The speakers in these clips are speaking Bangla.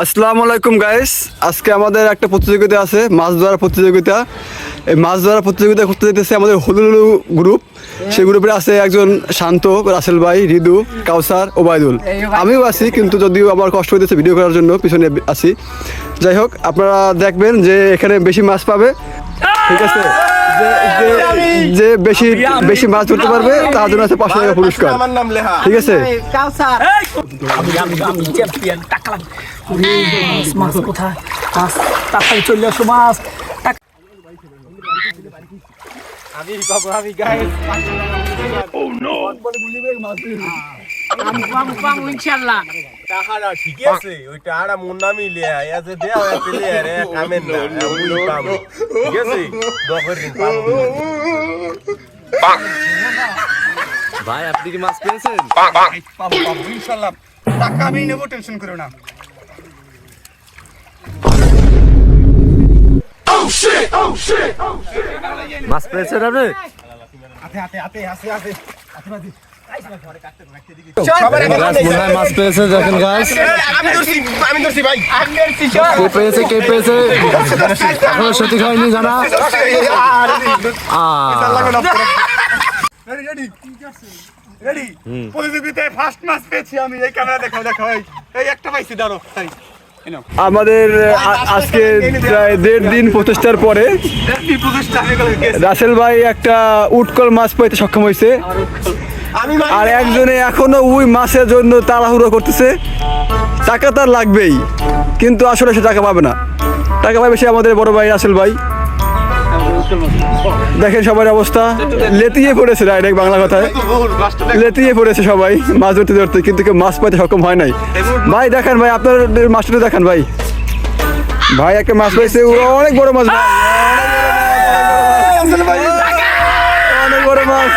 আসসালামু আলাইকুম গাইস, আজকে আমাদের একটা প্রতিযোগিতা আছে, মাছ ধরার প্রতিযোগিতা। এই মাছ ধরার প্রতিযোগিতা করতে যেতেছে আমাদের হুলুলু গ্রুপ। সেই গ্রুপে আছে একজন শান্ত, রাসেল ভাই, রিদু, কাউসার, ওবায়দুল। আমিও আছি, কিন্তু যদিও আমার কষ্ট হইতেছে ভিডিও করার জন্য পিছনে আছি। যাই হোক, আপনারা দেখবেন যে এখানে বেশি মাছ পাবে, ঠিক আছে? যে বেশি বেশি মাছ ধরতে পারবে তার জন্য আছে 500 টাকা পুরস্কার, ঠিক আছে? মাছ কোথায়? মাছ তাড়াতাড়ি চলে আসো, মাছ। আমি বাবু, আমি গাইস। ও নো, বলে গুলিবে মাছ। আমি পাবো ইনশাআল্লাহ। টাকাটা ঠিক আছে, ওই টাকাটা মন নামি লিয়া আছে দেও এতে লিয়া রে কামেন না আমি পাবো, ঠিক আছে? দখর দিন পাবো। ভাই আপনি কি মাছ পেয়েছেন? পাবো ইনশাআল্লাহ, টাকা আমি নেব, টেনশন করো না। মাছ পেয়েছেন আপনি? মাছ পেয়েছে, দেখেন গাইস। আমি ধরছি ভাই, কে পেয়েছে এখনো সত্যি হয়নি জানা। রেডি প্রতিযোগিতায় ফার্স্ট মাছ পেয়েছি আমি। এই ক্যামেরা দেখাও এই একটা পাইছি, দাঁড়ো। আমাদের আজকে প্রায় 1.5 দিন প্রচেষ্টার পরে রাসেল ভাই একটা উটকল মাছ পেতে সক্ষম হয়েছে, আর একজনে এখনো ওই মাছের জন্য তাড়াহুড়ো করতেছে। টাকা তার লাগবেই, কিন্তু আসলে সে টাকা পাবে না। টাকা পাবে সে আমাদের বড় ভাই রাসেল ভাই। দেখেন সবার অবস্থা, লেতিয়ে পড়েছে, ডাইরেক্ট বাংলা কথায় লেতিয়ে পড়েছে সবাই মাছ ধরতে ধরতে, কিন্তু কেউ মাছ পাইতে সক্ষম হয় নাই। ভাই দেখেন ভাই, আপনার মাছটা দেখান ভাই। ভাই একটা মাছ পাইছে, অনেক বড় মাছ, অনেক বড় মাছ।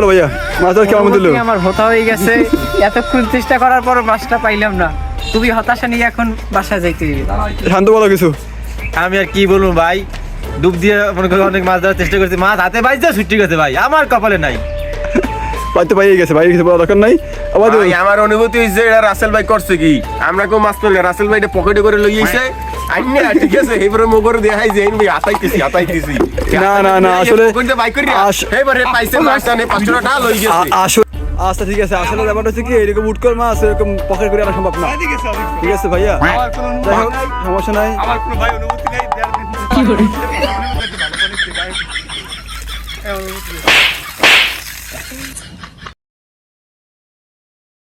ভাইয়া মাছ ধর কেমন দিল? আমার হতা হয়ে গেছে, এতক্ষণ চেষ্টা করার পর মাছটা পাইলাম না। খুবই হতাশা নিয়ে এখন বাসায় যাইতে হবে। শান্ত বলো কিছু। আমি আর কি বলবো ভাই, ডুব দিয়ে মনে করি অনেক মাছ ধরার চেষ্টা করছি, মাছ হাতে পাইছে ছুটি গেছে ভাই, আমার কপালে নাই। পাইতে পাইয়ে গেছে, ভাই কিছু বলার দরকার নাই। ভাই আমার অনুভূতি হইছে এটা রাসেল ভাই করছে কি, আমরা কেউ মাছ পাইলে রাসেল ভাই এটা পকেটে করে লই আইছে আইনে, ঠিক আছে? এবারে মোগরে দেখাই যে ভাই আতাইতেছি না আসলে ভাই করি এবারে পাইছে মাছটা নে 500 টাকা লই গেছে। আচ্ছা ঠিক আছে, আসলে ব্যাপারটা হচ্ছে কি, এরকম উটকল মাছ এরকম পকেট করে আনা সম্ভব না, ঠিক আছে ভাইয়া? যাই হোক, সমস্যা নাই। আমার কোনো ভাই অনুমতি নেই।